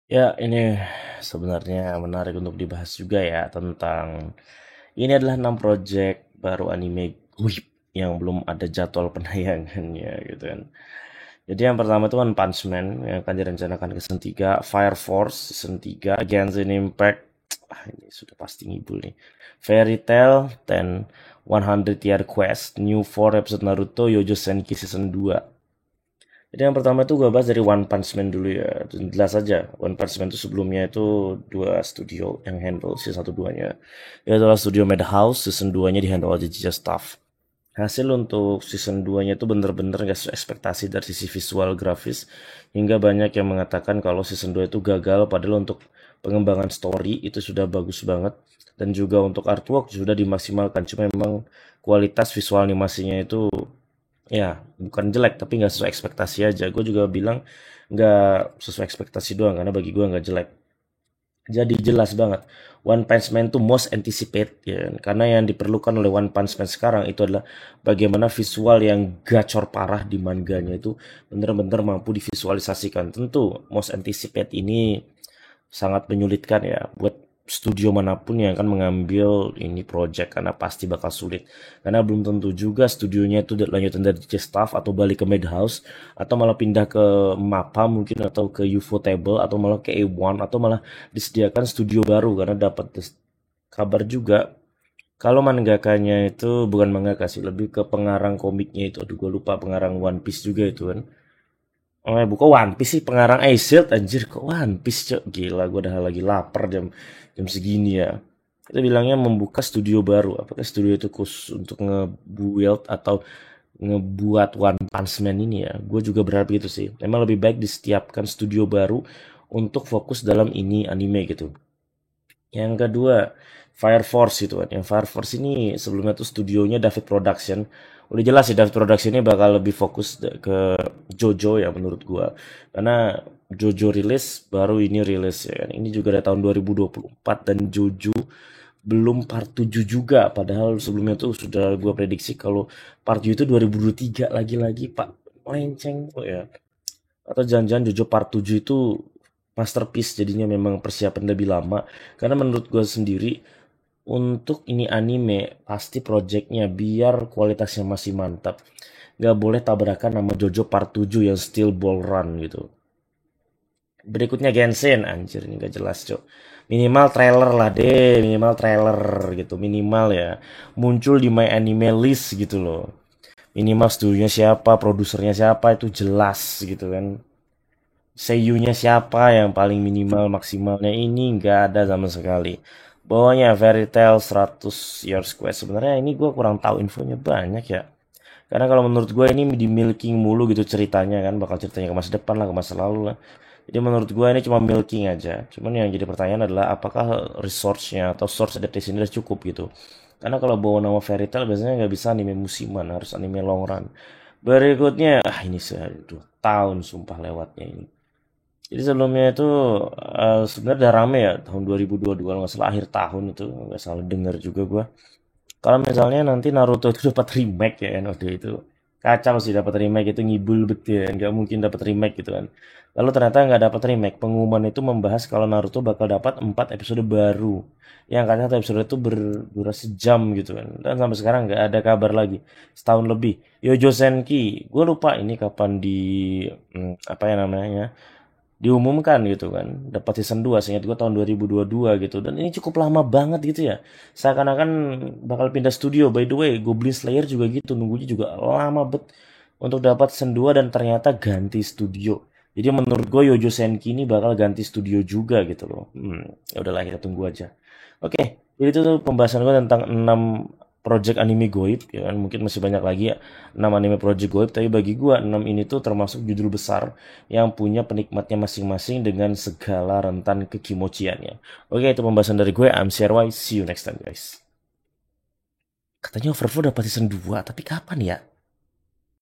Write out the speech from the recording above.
Ya, ini sebenarnya menarik untuk dibahas juga ya tentang ini adalah 6 project baru anime WIB yang belum ada jadwal penayangannya gitu kan. Jadi yang pertama itu One Punch Man yang akan direncanakan ke season 3, Fire Force season 3, Genshin Impact. Ini sudah pasti ngibul nih. Fairy Tail, 10, 100 Year Quest, New 4 episode Naruto, Yojo Senki season 2. Jadi yang pertama itu gue bahas dari One Punch Man dulu ya. Dan jelas saja, One Punch Man itu sebelumnya itu dua studio yang handle season 1 2-nya. Itu adalah studio Madhouse, season 2-nya di handle oleh JJ Staff. Hasil untuk season 2-nya itu bener-bener gak sesuai ekspektasi dari sisi visual grafis. Hingga banyak yang mengatakan kalau season 2 itu gagal, padahal untuk pengembangan story itu sudah bagus banget. Dan juga untuk artwork sudah dimaksimalkan. Cuma memang kualitas visual animasinya itu ya, bukan jelek tapi nggak sesuai ekspektasi aja. Gue juga bilang nggak sesuai ekspektasi doang karena bagi gue nggak jelek. Jadi jelas banget One Punch Man itu most anticipate ya kan? Karena yang diperlukan oleh One Punch Man sekarang itu adalah bagaimana visual yang gacor parah di manganya itu benar-benar mampu divisualisasikan. Tentu most anticipate ini sangat menyulitkan ya buat studio manapun yang akan mengambil ini project karena pasti bakal sulit karena belum tentu juga studionya itu lanjutan dari Staff atau balik ke Madhouse atau malah pindah ke MAPPA mungkin atau ke Ufotable atau malah ke A1 atau malah disediakan studio baru karena dapat kabar juga kalau mangakanya itu bukan mangaka sih lebih ke pengarang komiknya itu aduh gue lupa pengarang One Piece juga itu kan. Oh, buka One Piece sih pengarang Shield anjir kok One Piece cok gila gue udah lagi lapar jam jam segini ya. Kita bilangnya membuka studio baru. Apakah studio itu khusus untuk nge-build atau ngebuat One Punch Man ini ya? Gue juga berharap gitu sih. Memang lebih baik disetiapkan studio baru untuk fokus dalam ini anime gitu. Yang kedua, Fire Force itu kan. Yang Fire Force ini sebelumnya tuh studionya David Production. Udah jelas sih David Production ini bakal lebih fokus ke JoJo ya menurut gua. Karena JoJo rilis baru ini rilis ya kan. Ini juga dari tahun 2024 dan JoJo belum part 7 juga. Padahal sebelumnya tuh sudah gua prediksi kalau part 7 itu 2023 lagi-lagi Pak. Melenceng kok ya. Atau jangan-jangan JoJo part 7 itu masterpiece jadinya memang persiapan lebih lama karena menurut gue sendiri untuk ini anime pasti projectnya biar kualitasnya masih mantap nggak boleh tabrakan sama JoJo part 7 yang still ball run gitu. Berikutnya Genshin anjir ini gak jelas cok, minimal trailer lah deh, minimal trailer gitu, minimal ya muncul di my anime list gitu loh, minimal studionya siapa, produsernya siapa itu jelas gitu kan. Seiyunya siapa yang paling minimal maksimalnya ini nggak ada sama sekali. Bawahnya Fairy Tail 100 Years Quest. Sebenarnya ini gue kurang tahu infonya banyak ya. Karena kalau menurut gue ini di milking mulu gitu ceritanya kan. Bakal ceritanya ke masa depan lah, ke masa lalu lah. Jadi menurut gue ini cuma milking aja. Cuman yang jadi pertanyaan adalah apakah resource-nya atau source adaptation ini udah cukup gitu. Karena kalau bawa nama Fairy Tail biasanya nggak bisa anime musiman, harus anime long run. Berikutnya, ini sudah 2 tahun sumpah lewatnya ini. Jadi sebelumnya itu sebenarnya udah rame ya tahun 2022 kalau nggak salah akhir tahun itu nggak salah dengar juga gua. Kalau misalnya nanti Naruto itu dapat remake ya kan waktu itu kacau sih dapat remake itu ngibul betul ya nggak mungkin dapat remake gitu kan. Lalu ternyata nggak dapat remake. Pengumuman itu membahas kalau Naruto bakal dapat 4 episode baru yang katanya satu episode itu berdurasi jam gitu kan. Dan sampai sekarang nggak ada kabar lagi setahun lebih. Yojo Senki, gue lupa ini kapan di apa ya namanya diumumkan gitu kan dapat season 2 seingat gue tahun 2022 gitu dan ini cukup lama banget gitu ya seakan-akan bakal pindah studio. By the way Goblin Slayer juga gitu nunggunya juga lama bet untuk dapat season 2 dan ternyata ganti studio. Jadi menurut gue Yojo Senki ini bakal ganti studio juga gitu loh. Ya udahlah kita tunggu aja. Oke, jadi itu tuh pembahasan gue tentang 6 project anime goib ya kan mungkin masih banyak lagi ya 6 anime project goib tapi bagi gua 6 ini tuh termasuk judul besar yang punya penikmatnya masing-masing dengan segala rentan kekimociannya. Oke, itu pembahasan dari gue. I'm CRY. See you next time guys. Katanya Overflow dapat season 2 tapi kapan ya?